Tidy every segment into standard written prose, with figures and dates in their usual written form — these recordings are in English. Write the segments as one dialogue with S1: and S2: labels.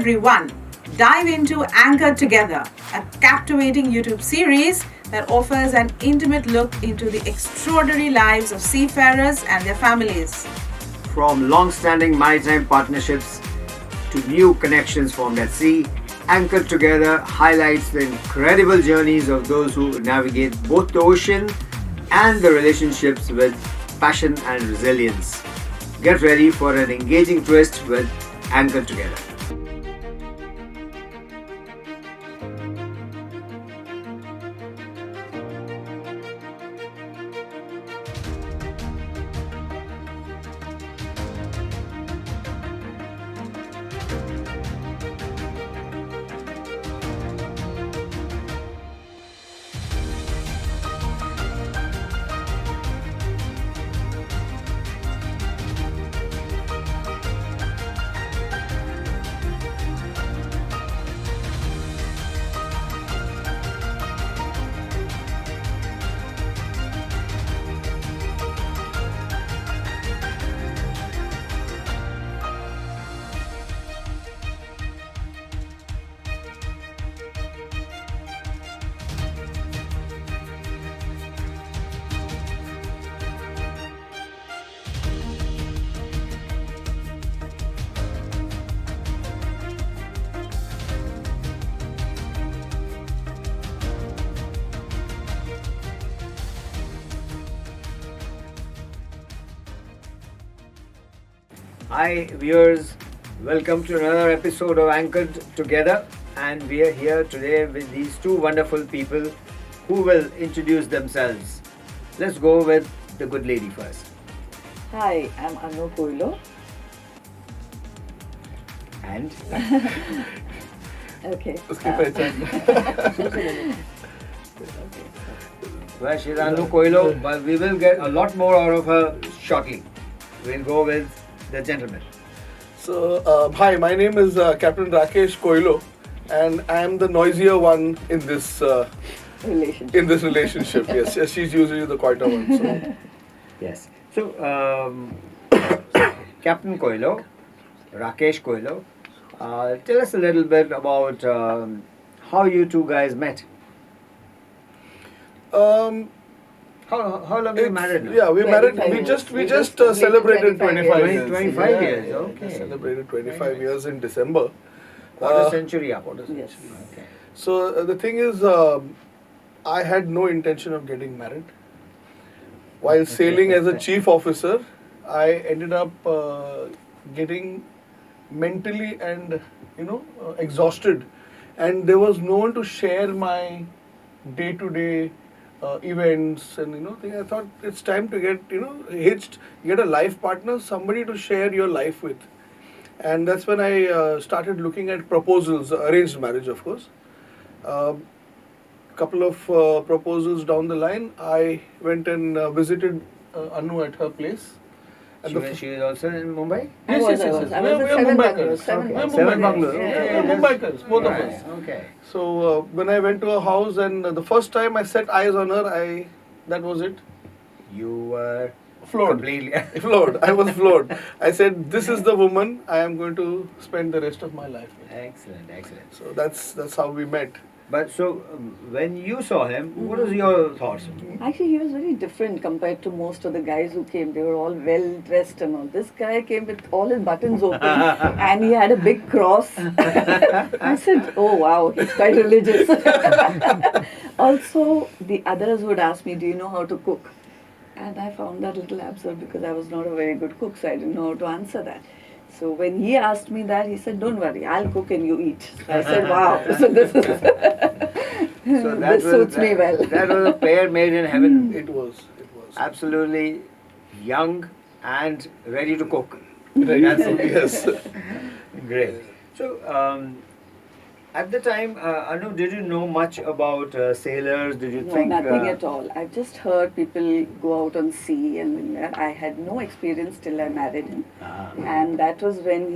S1: everyone. Dive into Anchored Together, a captivating YouTube series that offers an intimate look into the extraordinary lives of seafarers and their families.
S2: From long-standing maritime partnerships to new connections formed at sea, Anchored Together highlights the incredible journeys of those who navigate both the ocean and the relationships with passion and resilience. Get ready for an engaging twist with Anchored Together. Hi viewers, welcome to another episode of Anchored Together, and we are here today with these two wonderful people who will introduce themselves. Let's go with the good lady first.
S3: Hi, I'm Coelho.
S2: And
S3: Okay.
S2: well, she's Anu Coelho, but we will get a lot more out of her shortly. We'll go with the gentleman.
S4: So, hi, my name is Captain Rakesh Coelho, and I am the noisier one in this relationship. Yes, she's usually the quieter one. So.
S2: Yes. So, Captain Coelho, Rakesh Coelho, tell us a little bit about how you two guys met. How long are you married now?
S4: Yeah, we married. We just celebrated 25 years.
S2: 25
S4: Yeah,
S2: years.
S4: yeah,
S2: Okay.
S4: we celebrated 25 years in December.
S2: Quarter century up.
S3: Yes.
S2: Okay.
S4: So the thing is, I had no intention of getting married. While sailing as a chief officer, I ended up getting mentally and exhausted, and there was no one to share my day-to-day events and things. I thought it's time to get hitched, get a life partner, somebody to share your life with, and that's when I started looking at proposals, arranged marriage, of course. Couple of proposals down the line, I went and visited Anu at her place.
S2: She was also in Mumbai?
S3: I was at
S4: We are
S3: Mumbaikars.
S2: Seven bungalows.
S4: We are Mumbaikars, both of
S2: Right.
S4: us.
S2: Okay.
S4: So when I went to her house and the first time I set eyes on her, that was it.
S2: You were
S4: Floored.
S2: completely.
S4: Floored. I was floored. I said, "This is the woman I am going to spend the rest of my life with."
S2: Excellent, excellent.
S4: So that's how we met.
S2: But so when you saw him, what was your thoughts?
S3: Actually, he was very different compared to most of the guys who came. They were all well dressed and all. This guy came with all his buttons open and he had a big cross. I said, "Oh wow, he's quite religious." Also, the others would ask me, "Do you know how to cook?" And I found that a little absurd because I was not a very good cook, so I didn't know how to answer that. So when he asked me that, he said, "Don't worry, I'll cook and you eat." So I said, "Wow, so this suits me well."
S2: That was a pair made in heaven.
S4: It was.
S2: Absolutely young and ready to cook.
S4: Right.
S2: That's
S4: Yes.
S2: Great. So, at the time, Anu, did you know much about sailors? Did you
S3: No,
S2: think?
S3: nothing at all. I've just heard people go out on sea, and I had no experience till I married him. And that was when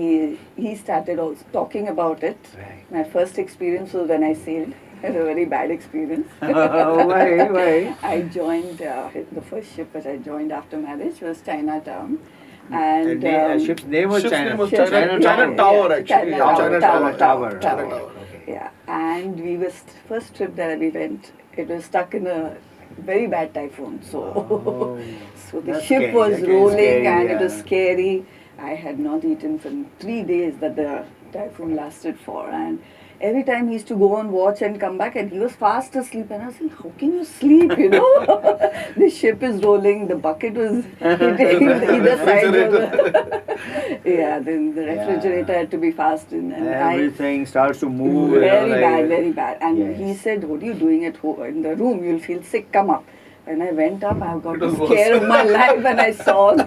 S3: he started also talking about it.
S2: Right.
S3: My first experience was when I sailed. It was a very bad experience.
S2: Why?
S3: I joined the first ship that I joined after marriage was Chinatown. And
S2: ship's name was
S4: Ship's
S2: China.
S4: name was
S3: China-
S4: China
S3: Yeah,
S4: Tower,
S3: yeah,
S4: actually.
S3: China
S4: China
S3: Tower.
S4: Tower.
S2: Okay.
S3: Yeah, and we were first trip that we went. It was stuck in a very bad typhoon, so
S2: Oh,
S3: so the
S2: that's
S3: ship
S2: scary.
S3: was
S2: That is
S3: rolling
S2: scary,
S3: and it
S2: yeah.
S3: was scary. I had not eaten for 3 days that the typhoon lasted for, and every time he used to go and watch and come back, and he was fast asleep, and I was like, how can you sleep? You know, the ship is rolling, the bucket was hitting either side of the yeah. Then the refrigerator had to be fastened, and
S2: Everything starts to move.
S3: very bad. And
S2: Yes.
S3: he said, "What are you doing at home in the room? You'll feel sick. Come up." When I went up, I got
S4: It
S3: the
S4: was
S3: scare
S4: worse.
S3: of my life when I saw the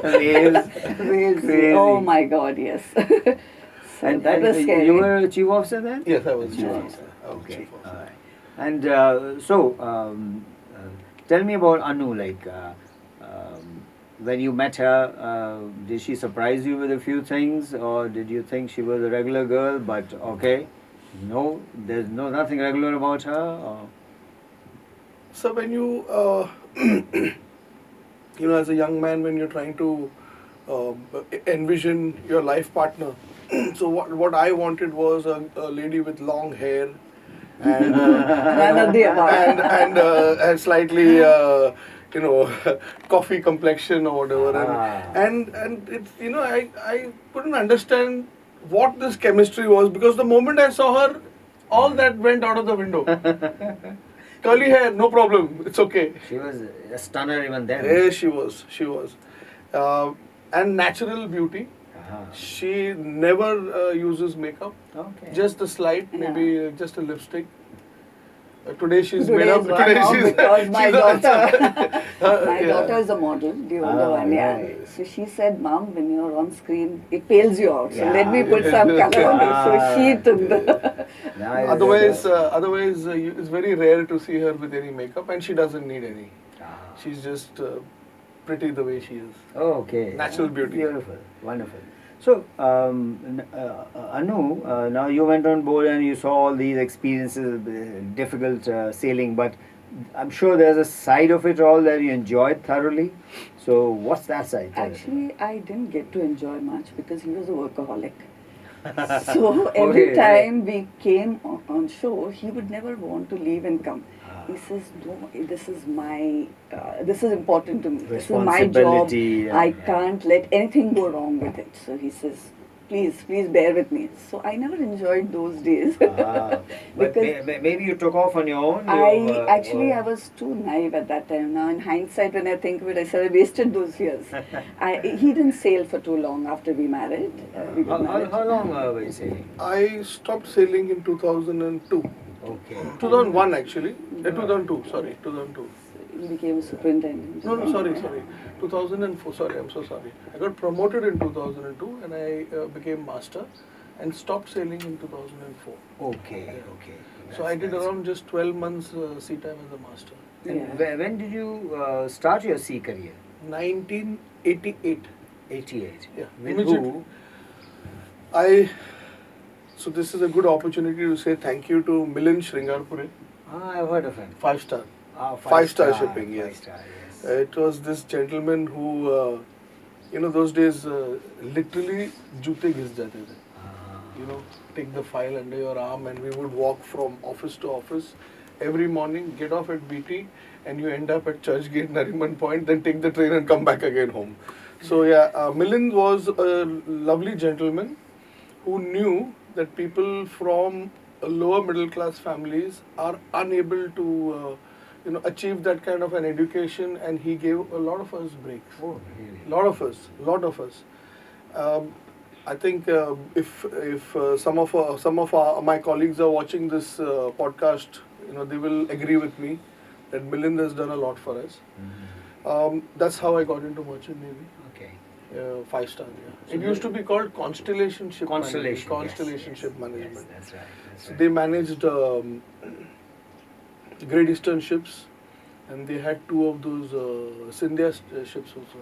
S2: Waves.
S3: waves.
S2: Crazy.
S3: Oh my God, yes. So
S2: And,
S3: that was scary.
S2: you were a chief officer then?
S4: Yes, I was chief
S3: Yeah.
S4: officer. I was
S2: Okay.
S4: chief officer.
S2: All right. And tell me about Anu. Like, when you met her, did she surprise you with a few things, or did you think she was a regular girl? But okay, no, there's nothing regular about her. Or?
S4: So when you, as a young man, when you're trying to envision your life partner, so what I wanted was a lady with long hair and
S3: None of the above.
S4: and slightly coffee complexion or whatever, and it's I couldn't understand what this chemistry was, because the moment I saw her, all that went out of the window. Curly hair, no problem, it's okay.
S2: She was a stunner even then.
S4: Yes, she was. And natural beauty.
S2: Uh-huh.
S4: She never uses makeup.
S2: Okay.
S4: Just a slight, maybe just a lipstick. Today she's
S3: Today
S4: made up.
S3: is one off because my daughter, my
S4: yeah.
S3: daughter is a model, the older one, yeah.
S2: right.
S3: So she said, "Mom, when you're on screen, it pales you out. So
S2: Yeah.
S3: let me put some color on it." So she took the.
S2: Nice.
S4: Otherwise, it's very rare to see her with any makeup, and she doesn't need any. She's just pretty the way she is.
S2: Oh, okay.
S4: Natural beauty.
S2: Beautiful. Wonderful. So, Anu, now you went on board and you saw all these experiences, difficult sailing, but I'm sure there's a side of it all that you enjoyed thoroughly. So, what's that side?
S3: Actually, I didn't get to enjoy much because he was a workaholic. So every
S2: Okay.
S3: time we came on shore, he would never want to leave and come. He says, "No, this is important to me. This is my job.
S2: Responsibility,
S3: I
S2: yeah.
S3: can't let anything go wrong with it." So he says, please bear with me. So I never enjoyed those days.
S2: But
S3: Because
S2: maybe you took off on your own.
S3: I was too naive at that time. Now in hindsight, when I think of it, I said I wasted those years. He didn't sail for too long after we married. We got married.
S2: How long were you sailing?
S4: I stopped sailing in 2002.
S2: Okay.
S4: 2001 actually. 2002. Sorry, 2002.
S3: He became a superintendent.
S4: No, sorry. 2004. Sorry, I'm so sorry. I got promoted in 2002 and I became master and stopped sailing in 2004.
S2: Okay.
S4: So I did around just 12 months sea time as a master.
S2: And when did you start your sea career?
S4: 1988.
S2: 88.
S4: Yeah.
S2: With
S4: Immediate-
S2: who?
S4: So this is a good opportunity to say thank you to Milind Shringarpure,
S2: I've heard of him.
S4: 5-star.
S2: Ah,
S4: Five-star shipping, yes.
S2: 5-star, yes.
S4: It was this gentleman who, those days literally jute ghis jate the. Take the file under your arm and we would walk from office to office every morning, get off at BT and you end up at Churchgate, Nariman Point, then take the train and come back again home. So Milind was a lovely gentleman who knew that people from lower middle class families are unable to achieve that kind of an education, and he gave a lot of us breaks.
S2: Oh, really?
S4: Lot of us. I think if some of my colleagues are watching this podcast, they will agree with me that Milind has done a lot for us.
S2: Mm-hmm.
S4: That's how I got into merchant navy.
S2: Okay.
S4: 5-star. Yeah. It used to be called Constellation Ship
S2: Constellation.
S4: Management.
S2: Yes.
S4: Ship Management.
S2: Yes, that's right.
S4: So they managed Great Eastern ships, and they had 2 of those Sindhya ships also,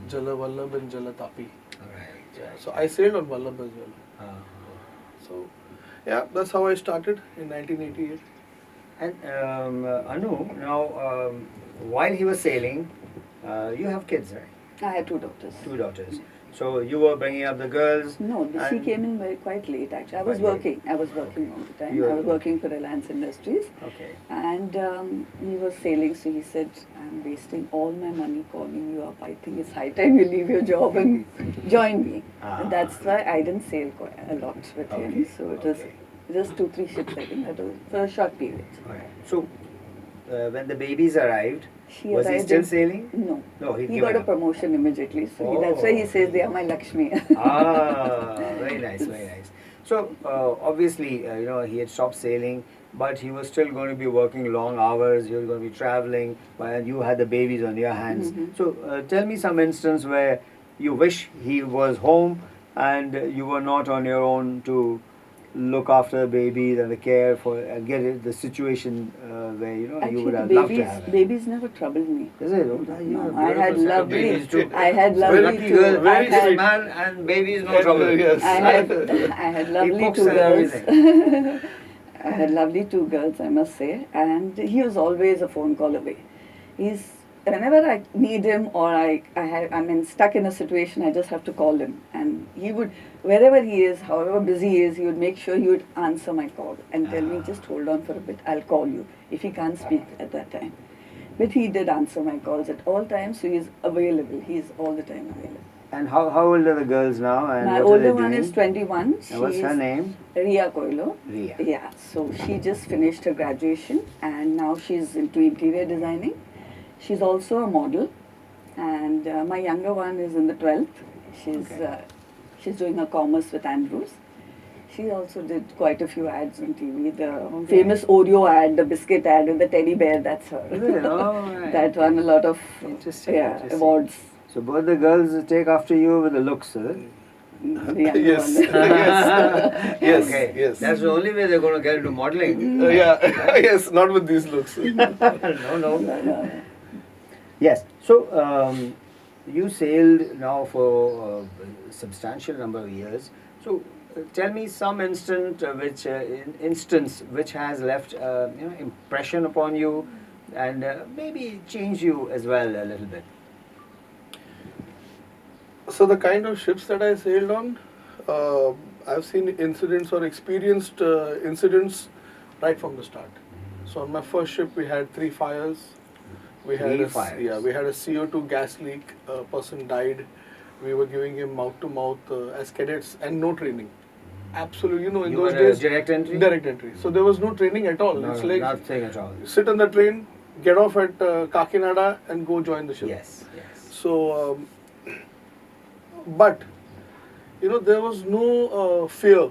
S4: Jala Vallabh and Jala Tapi.
S2: Right.
S4: So I sailed on Vallabh as well. So that's how I started in 1988.
S2: And Anu, now while he was sailing, you have kids, right?
S3: I had 2 daughters.
S2: 2 daughters. So you were bringing up the girls.
S3: No, she
S2: and-
S3: came in quite late actually. I was
S2: Quite late.
S3: working. I was working all the time.
S2: You
S3: I
S2: were-
S3: was working for Reliance Industries.
S2: Okay.
S3: And he was sailing, so he said, I'm wasting all my money calling you up. I think it's high time you leave your job and join me.
S2: Ah.
S3: And that's why I didn't sail quite a lot with
S2: Okay,
S3: him. So it was
S2: okay.
S3: just 2-3 ships, I think, that was for a short period.
S2: Okay. So when the babies arrived,
S3: She
S2: was he
S3: arrived
S2: still
S3: in-
S2: sailing?
S3: No.
S2: No, he'd
S3: He
S2: given
S3: got a
S2: up.
S3: promotion immediately. So that's why he
S2: Oh.
S3: says they are my Lakshmi.
S2: Ah, very nice, very nice. So obviously, he had stopped sailing, but he was still going to be working long hours. He was going to be traveling, and you had the babies on your hands.
S3: Mhm.
S2: So tell me some instance where you wish he was home and you were not on your own to look after the babies and the care for and get it, the situation where you
S3: Actually,
S2: would
S3: the
S2: have loved to
S3: babies,
S2: have it.
S3: babies never troubled me.
S2: Is it? Oh,
S3: No,
S2: you're a
S3: I had
S2: beautiful set of
S3: lovely,
S2: babies too.
S3: I had
S2: So
S3: lovely
S2: lucky
S3: two.
S2: girl,
S3: I
S4: very
S2: nice
S3: had,
S2: man and babies no
S4: And,
S2: trouble.
S4: yes.
S3: I had lovely
S2: cooks
S3: two
S2: and
S3: girls.
S2: everything.
S3: I had lovely 2 girls, I must say, and he was always a phone call away. He's whenever I need him or I'm stuck in a situation, I just have to call him, and he would, wherever he is, however busy he is, he would make sure he would answer my call and tell me, just hold on for a bit, I'll call you if he can't speak at that time. But he did answer my calls at all times, so he's available. He's all the time available.
S2: And how old are the girls now? And
S3: My
S2: what are they
S3: older one
S2: doing?
S3: is 21.
S2: And what's her
S3: She's
S2: name?
S3: Ria Coelho.
S2: Ria.
S3: Yeah, so she just finished her graduation and now she's into interior designing. She's also a model, and my younger one is in the 12th. She's doing a commerce with Andrews. She also did quite a few ads on TV. The famous Oreo ad, the biscuit ad with the teddy bear, that's her.
S2: Is it? Oh, right.
S3: That won a lot of
S2: Interesting, interesting.
S3: awards.
S2: So both the girls take after you with the looks, is it?
S3: The younger
S4: Yes,
S3: one.
S4: yes, yes,
S2: Okay.
S4: yes.
S2: That's the only way they're going to get into modeling.
S4: Yeah, yes, not with these looks.
S2: No. Yes. So you sailed now for a substantial number of years. So tell me some instance which has left impression upon you and maybe changed you as well a little bit.
S4: So the kind of ships that I sailed on, I've seen incidents or experienced incidents right from the start. So on my first ship, we had 3 fires. We had
S2: Three fires.
S4: we had a CO2 gas leak. A person died. We were giving him mouth to mouth as cadets and no training. Absolutely, in
S2: You
S4: those
S2: were
S4: days,
S2: direct entry?
S4: direct entry. So there was no training at all.
S2: No,
S4: It's like
S2: nothing at all.
S4: sit on the train, get off at Kakinada, and go join the ship.
S2: Yes, yes.
S4: So, but there was no fear.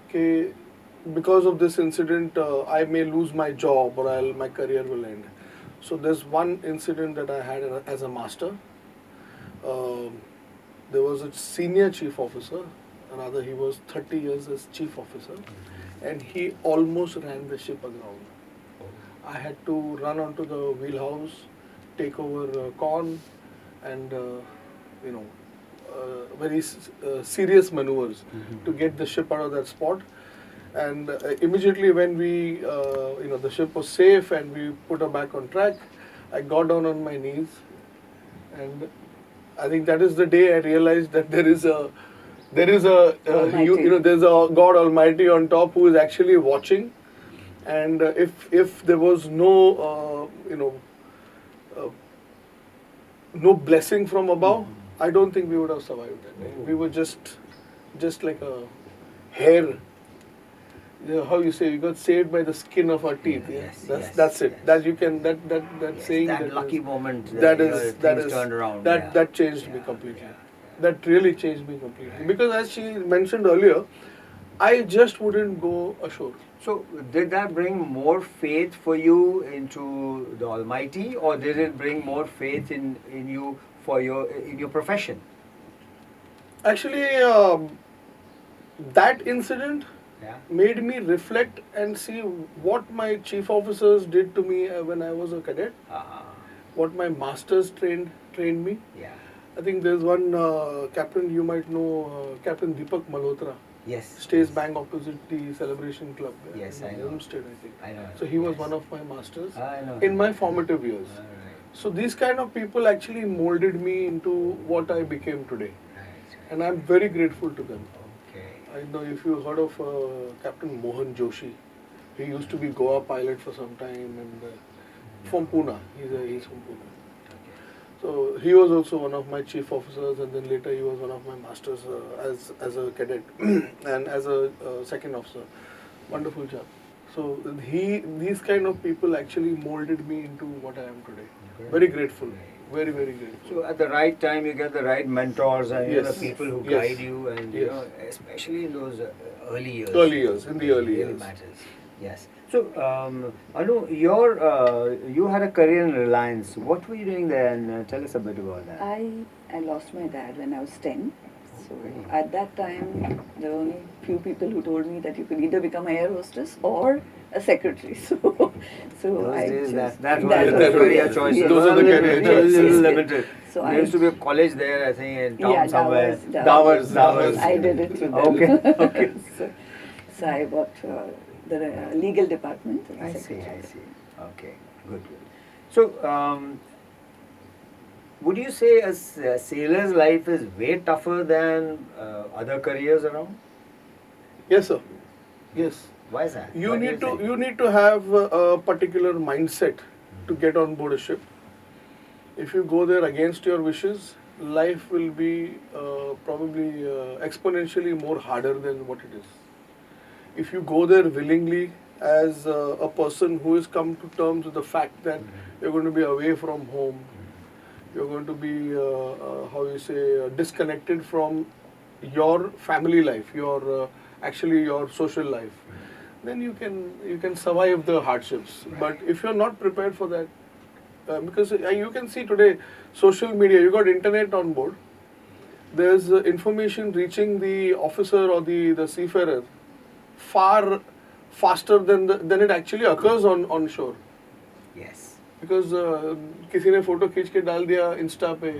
S4: Okay, because of this incident, I may lose my job or my career will end. So there's one incident that I had as a master. There was a senior chief officer, rather he was 30 years as chief officer, and he almost ran the ship aground. I had to run onto the wheelhouse, take over con, and very serious maneuvers to get the ship out of that spot. And immediately when we, the ship was safe and we put her back on track, I got down on my knees, and I think that is the day I realized that there's a there's a God Almighty on top who is actually watching, and if there was no no blessing from above, I don't think we would have survived that day. We were just like a hair. How you say, you got saved by the skin of our teeth.
S2: Yes,
S4: That's it.
S2: yes.
S4: That you can that
S2: Yes,
S4: saying
S2: that lucky moment
S4: that
S2: things
S4: is
S2: turned around.
S4: that changed me completely. That really changed me completely. Because as she mentioned earlier, I just wouldn't go ashore.
S2: So did that bring more faith for you into the Almighty, or did it bring more faith in you for your profession?
S4: Actually, that incident made me reflect and see what my chief officers did to me when I was a cadet, what my masters trained me.
S2: Yeah.
S4: I think there's one captain you might know, Captain Deepak Malhotra.
S2: Yes.
S4: Stays bang opposite the Celebration Club.
S2: Yes,
S4: in
S2: I know.
S4: Homestead, I think.
S2: I know.
S4: So he was
S2: Yes.
S4: one of my masters
S2: I know.
S4: in my formative years.
S2: All right.
S4: So these kind of people actually molded me into what I became today, and I'm very grateful to them.
S2: Okay.
S4: I know if you heard of Captain Mohan Joshi, he used to be Goa pilot for some time, and from Pune. He's from Pune. So he was also one of my chief officers, and then later he was one of my masters as a cadet and as a second officer. Wonderful job. So these kind of people actually molded me into what I am today. Very grateful. Very grateful.
S2: So at the right time, you get the right mentors and
S4: Yes.
S2: the people who
S4: Yes.
S2: guide you, and
S4: Yes.
S2: especially in those early years.
S4: Early years, in the early
S2: It really
S4: years.
S2: matters. Yes. So, Anu, you had a career in Reliance. What were you doing there? And tell us a bit about that.
S3: I lost my dad when I was 10. So at that time, there were only few people who told me that you could either become an air hostess or a secretary. So
S2: Those
S3: I
S2: days,
S3: chose-
S2: that was
S3: that
S2: the
S3: was-
S2: career
S3: yes,
S2: choices.
S3: yes,
S4: Those are the
S2: Little-
S4: career
S2: little-
S4: choices.
S2: little
S3: yes.
S2: limited.
S3: So
S2: There used to be a college there, I think, in town
S3: Yeah,
S2: somewhere.
S3: Davos.
S2: Davos.
S3: I did it with them.
S2: Okay, okay.
S3: so I worked the legal department. as a
S2: I see,
S3: secretary.
S2: I see. Okay, good. So, would you say a sailor's life is way tougher than other careers around?
S4: Yes, sir. Yes.
S2: Why is that?
S4: You
S2: Why do
S4: need to
S2: think?
S4: you need to have a particular mindset to get on board a ship. If you go there against your wishes, life will be probably exponentially more harder than what it is. If you go there willingly as a person who has come to terms with the fact that you're going to be away from home, you're going to be how you say disconnected from your family life, your actually your social life, then you can survive the hardships. But if you're not prepared for that, because you can see today social media, you got internet on board. There's information reaching the officer or the seafarer far faster than it actually occurs on shore.
S2: Yes.
S4: Because किसी ने photo खींच के डाल दिया Insta पे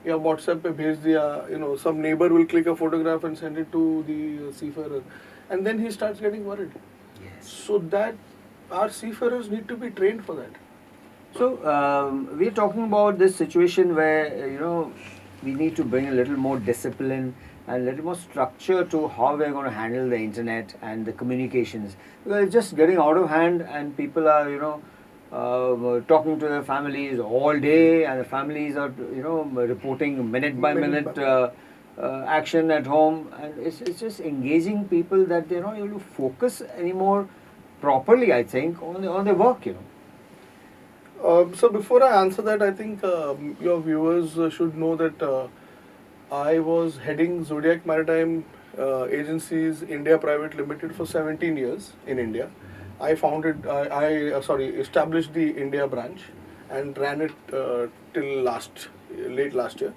S4: या WhatsApp पे भेज दिया, some neighbor will click a photograph and send it to the seafarer, and then he starts getting worried.
S2: Yes.
S4: So that our seafarers need to be trained for that.
S2: So, we're talking about this situation where, we need to bring a little more discipline and a little more structure to how we're going to handle the internet and the communications. Because it's just getting out of hand, and people are, talking to their families all day, and the families are, reporting minute by minute action at home, and it's just engaging people that they're not able to focus anymore properly, I think, on their work,
S4: So before I answer that, I think your viewers should know that I was heading Zodiac Maritime Agencies India Private Limited for 17 years in India. I established the India branch and ran it till late last year.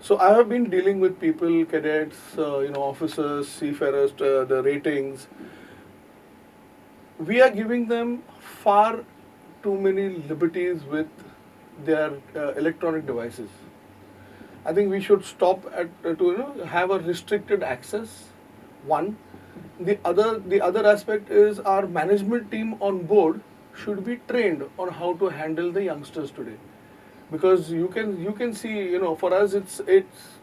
S4: So I have been dealing with people, cadets, officers, seafarers, the ratings. We are giving them far too many liberties with their electronic devices. I think we should stop to have a restricted access. One, the other aspect is our management team on board should be trained on how to handle the youngsters today, because you can see, for us it's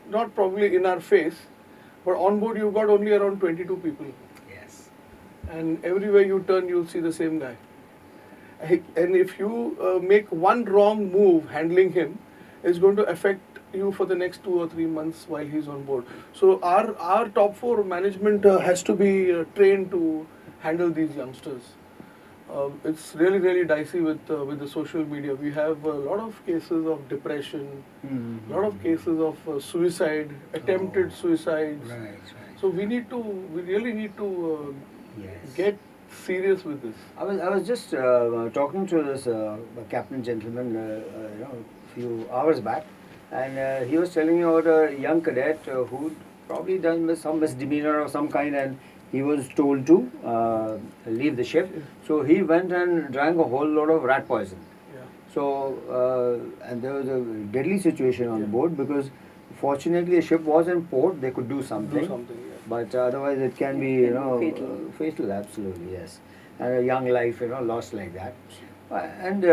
S4: not probably in our face, but on board you've got only around 22 people,
S2: Yes.
S4: and everywhere you turn you'll see the same guy. And if you make one wrong move handling him, it's going to affect you for the next 2 or 3 months while he's on board. So our top 4 management has to be trained to handle these youngsters. It's really dicey with the social media. We have a lot of cases of depression, a lot of cases of suicide, attempted suicides.
S2: Right.
S4: So we really need to
S2: Yes.
S4: get serious with this.
S2: I was just talking to this captain gentleman, a few hours back, and he was telling me about a young cadet who'd probably done some misdemeanor of some kind, and he was told to leave the ship. So he went and drank a whole lot of rat poison.
S4: Yeah.
S2: So and there was a deadly situation on
S4: Yeah.
S2: board, because fortunately the ship was in port. They could do something.
S4: Yeah.
S2: But otherwise it can be,
S3: Fatal.
S2: fatal, absolutely, yes. And a young life, lost like that. And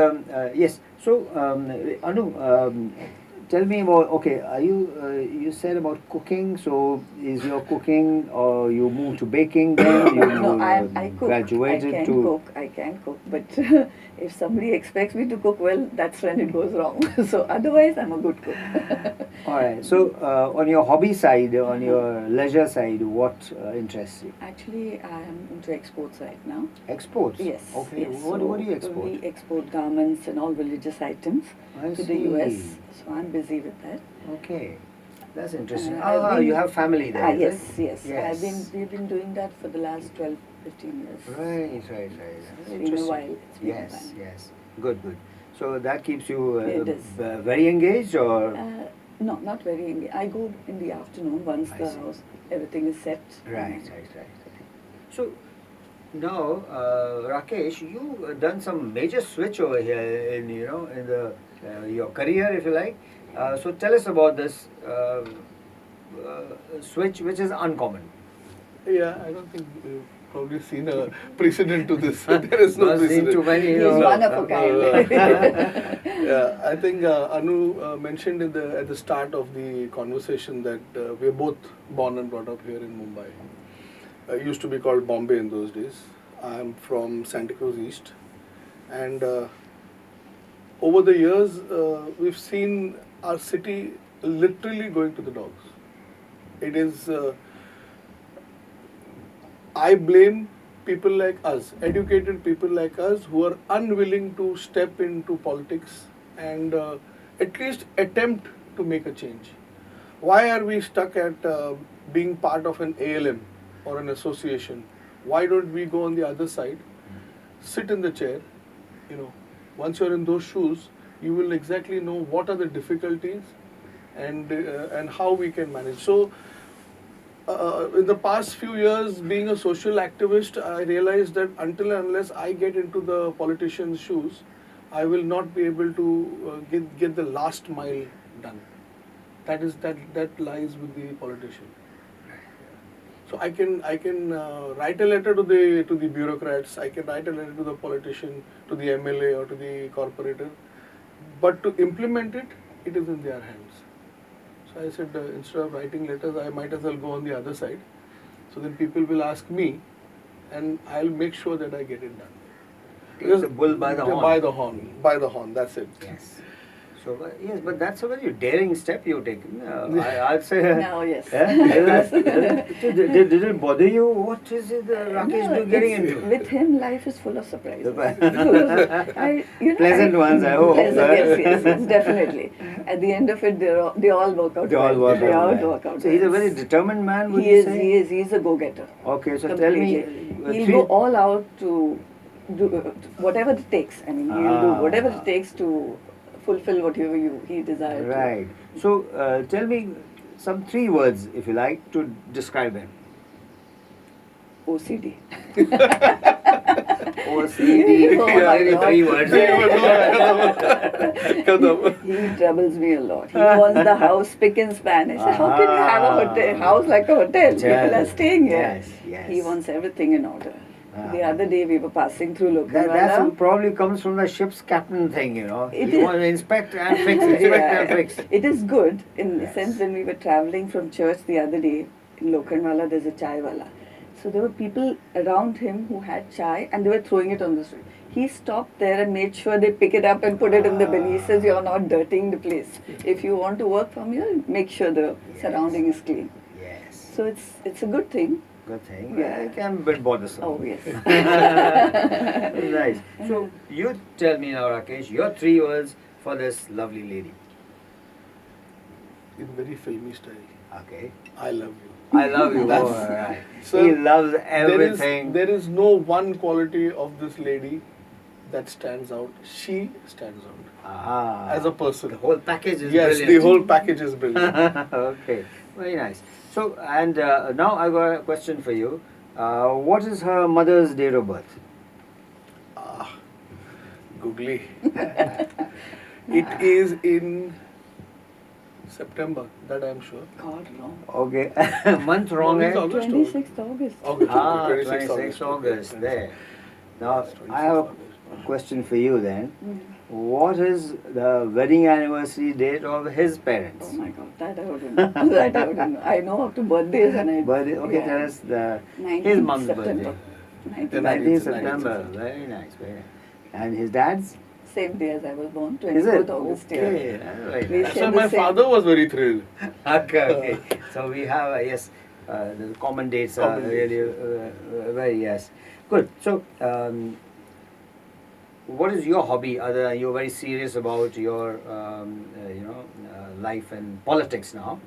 S2: yes, so Anu, tell me about, okay, are you you said about cooking, so is your cooking, or you moved to baking then, you
S3: No, I cook.
S2: graduated
S3: I can
S2: to
S3: cook. I can cook. But if somebody expects me to cook well, that's when it goes wrong. So otherwise, I'm a good cook.
S2: all right, so on your hobby side, on your leisure side, what interests you?
S3: Actually, I am into exports right now.
S2: Exports?
S3: Yes.
S2: Okay,
S3: Yes.
S2: what
S3: So
S2: do you export?
S3: we export garments and all religious items
S2: I
S3: to the US.
S2: see.
S3: So I'm busy with that.
S2: Okay, that's interesting.
S3: I've
S2: You
S3: been-
S2: have family there, is
S3: yes,
S2: it?
S3: yes. We've been doing that for the last 12, 15 years.
S2: Right, right, right.
S3: It's
S2: Very
S3: been a
S2: interesting.
S3: while. It's been a
S2: Yes,
S3: while.
S2: yes. Good, good. So that keeps you
S3: It is.
S2: very engaged, or?
S3: No, not very. I go in the afternoon once
S2: I
S3: the
S2: see.
S3: house, everything is set.
S2: Right, right, right. So now, Rakesh, you done some major switch over here in in the your career, if you like. So tell us about this switch, which is uncommon.
S4: Yeah, I don't think you've probably seen a precedent to this. There is no
S2: Not seen
S4: precedent.
S2: too many.
S3: He's one of a kind.
S4: Yeah, I think Anu mentioned at the start of the conversation that we're both born and brought up here in Mumbai. It used to be called Bombay in those days. I'm from Santa Cruz East, and over the years we've seen our city literally going to the dogs. It is. I blame people like us, educated people like us, who are unwilling to step into politics and at least attempt to make a change. Why are we stuck at being part of an ALM or an association? Why don't we go on the other side, sit in the chair? Once you're in those shoes, you will exactly know what are the difficulties and how we can manage. So. In the past few years, being a social activist, I realized that until and unless I get into the politician's shoes, I will not be able to get the last mile done. That lies with the politician. So I can write a letter to the bureaucrats. I can write a letter to the politician, to the MLA or to the corporator, but to implement it, it is in their hands. So I said, instead of writing letters, I might as well go on the other side. So then people will ask me, and I'll make sure that I get it done.
S2: Take the bull by the horn.
S4: By the horn. By the horn. That's it.
S2: Yes. So yes, but that's a very daring step you've taken. I'd say.
S3: Now, yes.
S2: Did it bother you? What is it Rakesh getting into?
S3: With him, life is full of surprises.
S2: Pleasant ones, I hope.
S3: Pleasant, yes, definitely. At the end of it, they all work out.
S2: They all work
S3: They all
S2: out.
S3: work out.
S2: So he's a very determined man, would
S3: He
S2: you
S3: is.
S2: say?
S3: He is. He's a go-getter.
S2: Okay, so
S3: Completely.
S2: tell me.
S3: He'll go all out to do whatever it takes. I mean, he'll do whatever it takes to fulfill whatever he desires.
S2: Right. So tell me some 3 words, if you like, to describe him.
S3: OCD.
S2: OCD.
S3: Oh my
S2: Only
S3: God.
S2: 3 words.
S3: He troubles me a lot. He wants the house spick and span. I said, how can you have a house like a hotel? People are staying here.
S2: Yes, yes.
S3: He wants everything in order. The other day we were passing through
S2: That
S3: Lokhandwala.
S2: probably comes from the ship's captain thing, you know.
S3: It
S2: You
S3: is.
S2: want to inspect and fix, inspect and fix.
S3: It is good in the
S2: Yes.
S3: sense when we were traveling from church the other day in Lokhandwala, there's a chai wala. So there were people around him who had chai and they were throwing it on the street. He stopped there and made sure they pick it up and put it in the bin. He says, you're not dirtying the place. If you want to work from here, make sure the surrounding is clean.
S2: Yes.
S3: So it's a good thing.
S2: Good thing.
S3: Yeah.
S2: It can be a bit bothersome.
S3: Oh, yes.
S2: Nice. So you tell me now, Rakesh, your 3 words for this lovely lady.
S4: In very filmy style.
S2: Okay.
S4: I love you.
S2: I love you.
S4: That's-
S2: Oh, right.
S4: So
S2: he loves everything.
S4: There is no one quality of this lady that stands out. She stands out
S2: Aha.
S4: as a person.
S2: The whole package is
S4: Yes,
S2: brilliant.
S4: the whole package is brilliant.
S2: Okay, very nice. So, and now I got a question for you. What is her mother's date of birth?
S4: Googly. It is in September, that I am sure.
S3: God, no.
S2: Okay, month wrong.
S4: No, it's
S2: eh?
S4: August.
S3: 26th August.
S4: August.
S2: Ah,
S4: 26th
S2: 26th August.
S4: Yes,
S2: There. Now
S4: 26th
S2: I have
S4: August.
S2: question for you then. What is the wedding anniversary date of his parents?
S3: Oh my God, that I wouldn't know. That I wouldn't know. I know up to birthdays and I.
S2: Birthday, okay,
S3: yeah.
S2: tell us his
S3: 19th
S2: mom's
S3: September.
S2: birthday.
S3: 19th.
S2: 19th
S4: 19th
S2: September. Very nice, very nice. And his dad's?
S3: Same day as I was born,
S2: Is it?
S3: 24th August.
S2: Okay,
S3: Yeah.
S2: very
S3: We
S2: nice.
S3: share
S4: So
S3: the
S4: my
S3: same-
S4: father was very thrilled.
S2: Okay. So we have, yes, the common dates are
S4: Common
S2: really
S4: dates,
S2: very, yes. Good. So, what is your hobby? Other you're very serious about your, life and politics now,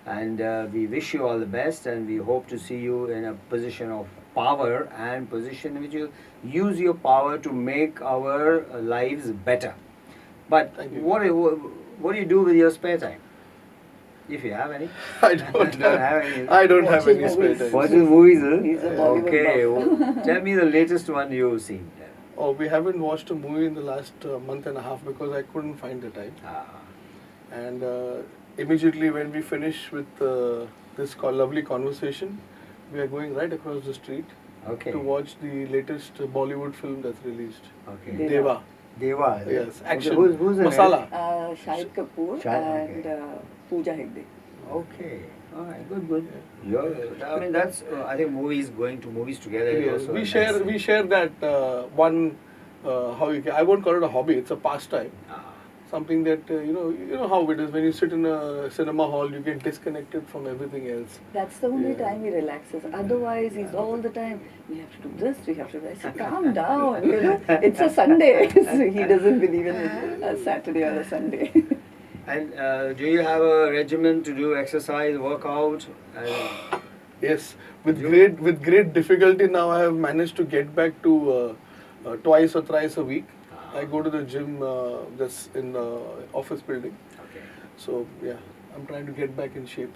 S2: and we wish you all the best, and we hope to see you in a position of power and position in which you use your power to make our lives better. But
S4: Thank you.
S2: what do you do with your spare time? If you have any.
S4: I don't
S2: have any.
S4: I don't have
S3: Watching
S4: any spare
S3: movies.
S4: time.
S2: Watching movies, huh?
S3: He's a Bollywood
S2: Okay.
S3: buff.
S2: Tell me the latest one you've seen.
S4: Oh, we haven't watched a movie in the last month and a half because I couldn't find the time.
S2: Ah,
S4: And immediately when we finish with this lovely conversation, we are going right across the street
S2: okay.
S4: to watch the latest Bollywood film that's released.
S2: Okay.
S3: Deva.
S4: Deva.
S2: Deva. is it?
S4: Yes, action.
S2: Okay, who's in it?
S4: Masala.
S3: Shahid Kapoor
S2: Shahid,
S3: and
S2: okay.
S3: Pooja Hegde.
S2: Okay. All right. Good. I mean, that's. I think movies going to movies together. is
S4: Yes,
S2: also
S4: we
S2: a
S4: share
S2: nice-
S4: we share that one I won't call it a hobby. It's a pastime.
S2: Ah,
S4: Something that you know how it is when you sit in a cinema hall, you get disconnected from everything else.
S3: That's the only
S4: Yeah.
S3: time he relaxes. Otherwise, he's all the time, we have to do this, we have to do that. I say, calm down, It's a Sunday. So he doesn't believe in a Saturday or a Sunday.
S2: And do you have a regimen to do exercise, workout? And
S4: Yes, with great difficulty now I have managed to get back to twice or thrice a week. I go to the gym just in the office building.
S2: okay.
S4: So yeah, I'm trying to get back in shape.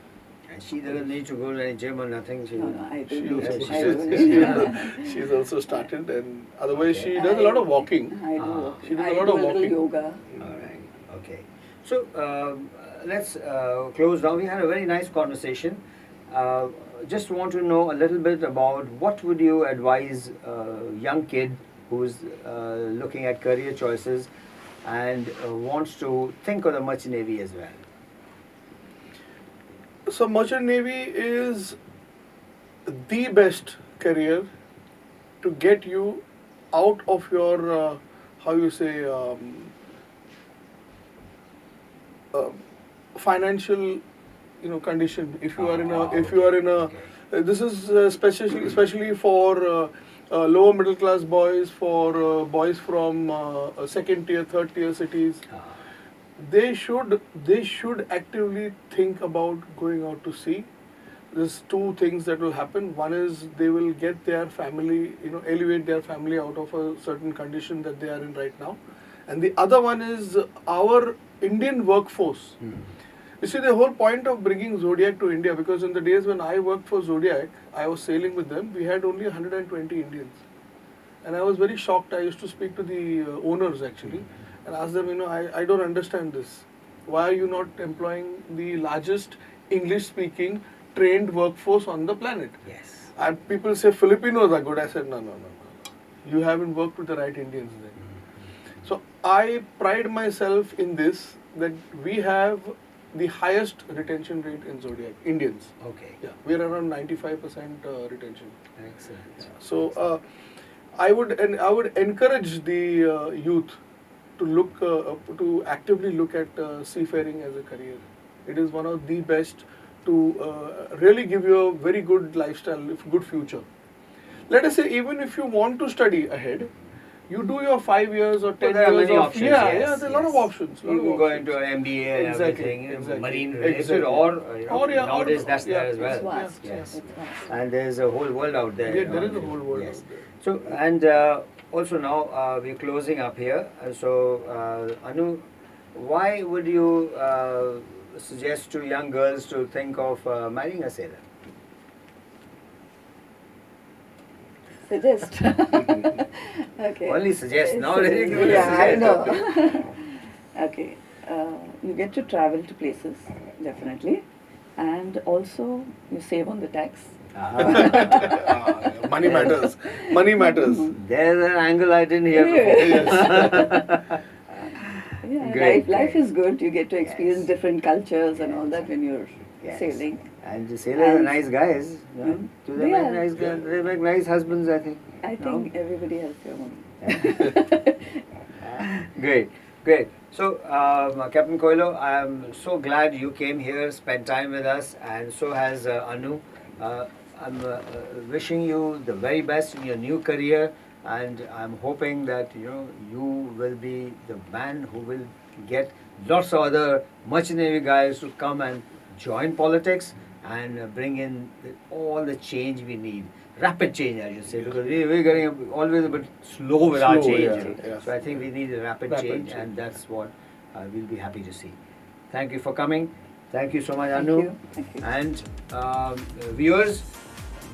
S2: And she doesn't need to go to any gym or nothing. She,
S3: No, no, I
S4: She
S3: do.
S4: also,
S3: I do.
S4: she's also started, and otherwise
S2: Okay.
S4: she does a lot of walking.
S3: I do.
S2: Ah.
S3: walk.
S4: She does
S3: I
S4: a lot
S3: do
S4: of
S3: little
S4: walking.
S3: yoga.
S2: All right. Okay. So let's close now. We had a very nice conversation. Just want to know a little bit about what would you advise a young kid who's looking at career choices and wants to think of the merchant navy as well.
S4: So merchant navy is the best career to get you out of your how you say financial condition. If you are in a this is especially for lower middle class boys, for boys from second tier, third tier cities. They should actively think about going out to sea. There's two things that will happen. One is they will get their family, elevate their family out of a certain condition that they are in right now. And the other one is our Indian workforce. You see, the whole point of bringing Zodiac to India, because in the days when I worked for Zodiac, I was sailing with them, we had only 120 Indians. And I was very shocked. I used to speak to the owners actually and ask them, I don't understand this. Why are you not employing the largest English-speaking trained workforce on the planet?
S2: Yes.
S4: And people say Filipinos are good. I said, no. You haven't worked with the right Indians then. So I pride myself in this, that we have the highest retention rate in Zodiac, Indians.
S2: Okay.
S4: Yeah, we're around 95% retention.
S2: Excellent.
S4: So I would encourage the youth to look to actively look at seafaring as a career. It is one of the best to really give you a very good lifestyle, good future. Let us say even if you want to study ahead, you do your 5 years or 10
S2: there are
S4: years
S2: many
S4: of
S2: options.
S4: There's a lot of options.
S2: You can go into an MBA and
S4: Exactly,
S2: everything,
S4: exactly,
S2: marine related,
S4: exactly.
S2: or nowadays that's there as
S3: It's
S2: well.
S3: vast.
S2: Yes.
S3: It's vast.
S2: And there's a whole world out there.
S4: Yeah, there is a whole world
S2: Yes.
S4: out there.
S2: So, and also now we're closing up here. So, Anu, why would you suggest to young girls to think of marrying a sailor?
S3: Suggest. Okay.
S2: Only suggest. Nowadays you can only
S3: Yeah, I
S2: suggest.
S3: know. Okay. You get to travel to places, definitely. And also, you save on the tax.
S4: Money matters. Money matters.
S2: There's an angle I didn't hear before.
S3: Yeah,
S2: Great,
S3: life
S2: great.
S3: is good. You get to experience
S2: Yes.
S3: different cultures and all that when you're
S2: Yes.
S3: sailing.
S2: And the sailors are
S3: And-
S2: nice guys. Yeah.
S3: Mm.
S2: Do
S3: They
S2: make
S3: are.
S2: nice guys? They make nice husbands, I think.
S3: I
S2: No?
S3: think everybody has their own.
S2: Great, great. So, Captain Coelho, I am so glad you came here, spent time with us, and so has Anu. I'm wishing you the very best in your new career, and I'm hoping that you will be the man who will get lots of other merchant navy guys to come and join politics and bring in all the change we need. Rapid change, I should say, because we're getting always a bit slow with our
S4: Slow,
S2: change.
S4: yeah, yeah.
S2: So I think we need a rapid change,
S4: change.
S2: and that's what we'll be happy to see. Thank you for coming. Thank you so much,
S3: Thank
S2: Anu.
S3: you. Thank you.
S2: And viewers,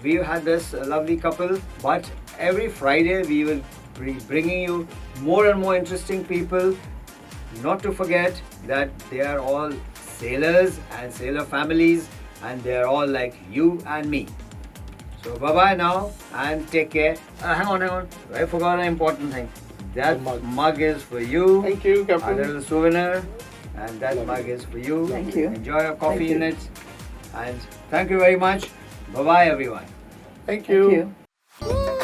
S2: we've had this lovely couple, but every Friday we will be bringing you more and more interesting people. Not to forget that they are all sailors and sailor families, and they are all like you and me. So bye bye now and take care. Hang on. I forgot an important thing. That
S4: The mug.
S2: mug is for you.
S4: Thank you,
S2: A
S4: Captain.
S2: little souvenir, and that
S4: Lovely.
S2: mug is for you.
S3: Thank you.
S2: Enjoy your coffee
S3: Thank
S2: in
S3: you.
S2: it. And thank you very much. Bye bye, everyone.
S4: Thank
S3: Thank you.
S5: Ooh.